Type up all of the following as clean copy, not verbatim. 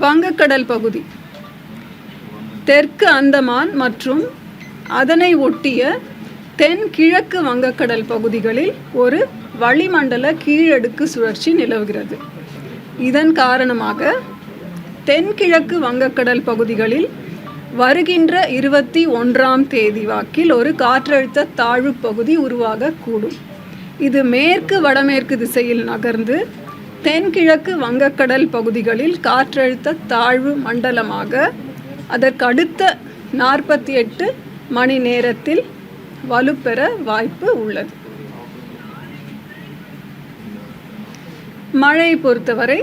வங்கக்கடல் பகுதி, தெற்கு அந்தமான் மற்றும் அதனை ஒட்டிய தென்கிழக்கு வங்கக்கடல் பகுதிகளில் ஒரு வளிமண்டல கீழடுக்கு சுழற்சி நிலவுகிறது. இதன் காரணமாக தென்கிழக்கு வங்கக்கடல் பகுதிகளில் வருகின்ற 21ஆம் தேதி வாக்கில் ஒரு காற்றழுத்த தாழ்வு பகுதி உருவாகக்கூடும். இது மேற்கு வடமேற்கு திசையில் நகர்ந்து தென்கிழக்கு வங்கக்கடல் பகுதிகளில் காற்றழுத்த தாழ்வு மண்டலமாக அதற்கடுத்த 48 மணி நேரத்தில் வலுப்பெற வாய்ப்பு உள்ளது. மழையை பொறுத்தவரை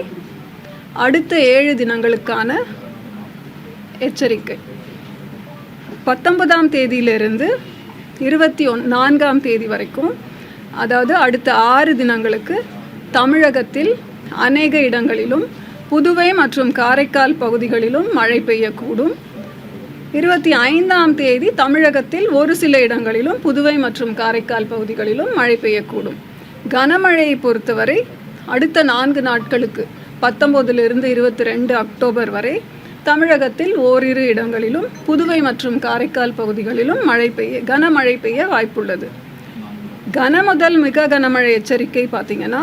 அடுத்த 7 தினங்களுக்கான எச்சரிக்கை. 19ஆம் தேதியிலிருந்து 24ஆம் தேதி வரைக்கும், அதாவது அடுத்த 6 தினங்களுக்கு தமிழகத்தில் அநேக இடங்களிலும் புதுவை மற்றும் காரைக்கால் பகுதிகளிலும் மழை பெய்யக்கூடும். 25ஆம் தேதி தமிழகத்தில் ஒரு சில இடங்களிலும் புதுவை மற்றும் காரைக்கால் பகுதிகளிலும் மழை பெய்யக்கூடும். கனமழையை பொறுத்தவரை அடுத்த 4 நாட்களுக்கு 19லிருந்து 22 அக்டோபர் வரை தமிழகத்தில் ஓரிரு இடங்களிலும் புதுவை மற்றும் காரைக்கால் பகுதிகளிலும் கனமழை பெய்ய வாய்ப்புள்ளது. முதல் மிக கனமழை எச்சரிக்கை பார்த்திங்கன்னா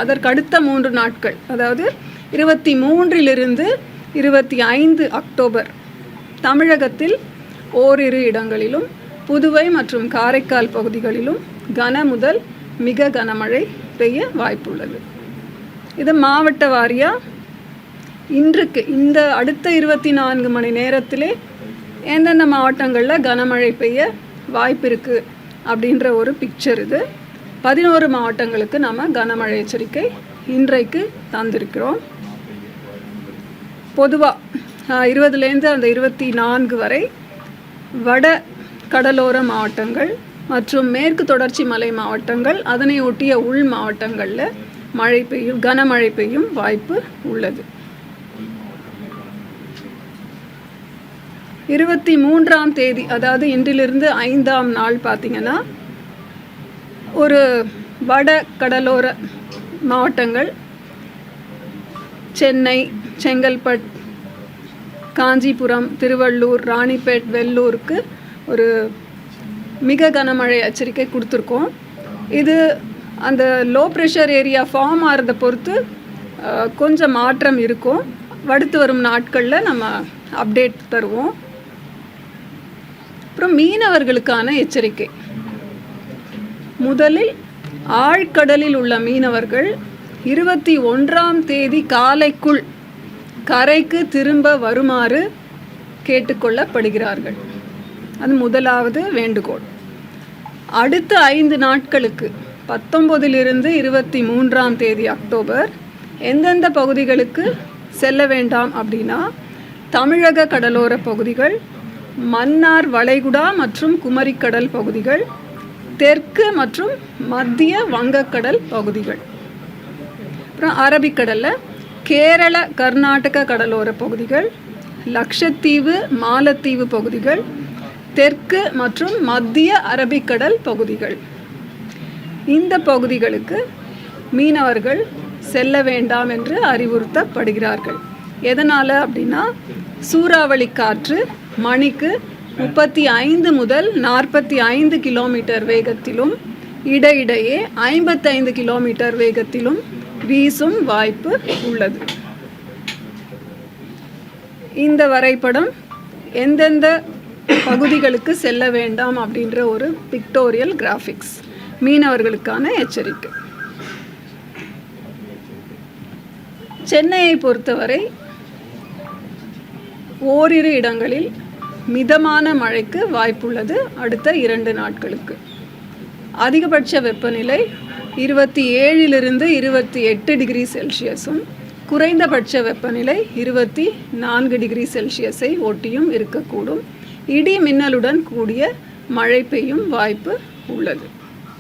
அதற்கடுத்த 3 நாட்கள், அதாவது 23லிருந்து 25 அக்டோபர் தமிழகத்தில் ஓரிரு இடங்களிலும் புதுவை மற்றும் காரைக்கால் பகுதிகளிலும் முதல் மிக கனமழை பெய்ய வாய்ப்புள்ளது. இது மாவட்ட வாரியாக இன்றைக்கு இந்த அடுத்த 24 மணி நேரத்திலே எந்தெந்த மாவட்டங்களில் கனமழை பெய்ய வாய்ப்பு இருக்குது அப்படின்ற ஒரு பிக்சர் இது. 11 மாவட்டங்களுக்கு நம்ம கனமழை எச்சரிக்கை இன்றைக்கு தந்திருக்கிறோம். பொதுவாக 20லேருந்து அந்த 24 வரை வட கடலோர மாவட்டங்கள் மற்றும் மேற்கு தொடர்ச்சி மலை மாவட்டங்கள், அதனை ஒட்டிய உள் மாவட்டங்களில் கனமழை பெய்யும் வாய்ப்பு உள்ளது. 23ஆம் தேதி, அதாவது இன்றிலிருந்து 5ஆம் நாள் பார்த்திங்கன்னா ஒரு வட கடலோர மாவட்டங்கள் சென்னை, செங்கல்பட்டு, காஞ்சிபுரம், திருவள்ளூர், ராணிப்பேட், வெள்ளூருக்கு ஒரு மிக கனமழை எச்சரிக்கை கொடுத்துருக்கோம். இது அந்த லோ ப்ரெஷர் ஏரியா ஃபார்ம் ஆகிறத பொறுத்து கொஞ்சம் மாற்றம் இருக்கும். அடுத்து வரும் நாட்களில் நம்ம அப்டேட் தருவோம். அப்புறம் மீனவர்களுக்கான எச்சரிக்கை. முதலில் ஆழ்கடலில் உள்ள மீனவர்கள் 21ஆம் தேதி காலைக்குள் கரைக்கு திரும்ப வருமாறு கேட்டுக்கொள்ளப்படுகிறார்கள். அது முதலாவது வேண்டுகோள். அடுத்த 5 நாட்களுக்கு 19லிருந்து 23ஆம் தேதி அக்டோபர் எந்தெந்த பகுதிகளுக்கு செல்ல வேண்டாம் அப்படின்னா, தமிழக கடலோர பகுதிகள், மன்னார் வளைகுடா மற்றும் குமரிக்கடல் பகுதிகள், தெற்கு மற்றும் மத்திய வங்கக்கடல் பகுதிகள், அப்புறம் அரபிக்கடலில் கேரள கர்நாடக கடலோர பகுதிகள், லட்சத்தீவு மாலத்தீவு பகுதிகள், தெற்கு மற்றும் மத்திய அரபிக்கடல் பகுதிகள். இந்த பகுதிகளுக்கு மீனவர்கள் செல்ல வேண்டாம் என்று அறிவுறுத்தப்படுகிறார்கள். எதனால் அப்படின்னா, சூறாவளி காற்று மணிக்கு 35 முதல் 45 கிலோமீட்டர் வேகத்திலும் இடையிடையே 55 கிலோமீட்டர் வேகத்திலும் வீசும் வாய்ப்பு உள்ளது. இந்த வரைபடம் எந்தெந்த பகுதிகளுக்கு செல்ல வேண்டாம் அப்படின்ற ஒரு பிக்டோரியல் கிராஃபிக்ஸ், மீனவர்களுக்கான எச்சரிக்கை. சென்னையை பொறுத்தவரை ஓரிரு இடங்களில் மிதமான மழைக்கு வாய்ப்புள்ளது. அடுத்த 2 நாட்களுக்கு அதிகபட்ச வெப்பநிலை 27லிருந்து 28 டிகிரி செல்சியஸும் குறைந்தபட்ச வெப்பநிலை 24 டிகிரி செல்சியஸை ஒட்டியும் இருக்கக்கூடும். இடி மின்னலுடன் கூடிய மழை பெய்யும் வாய்ப்பு உள்ளது.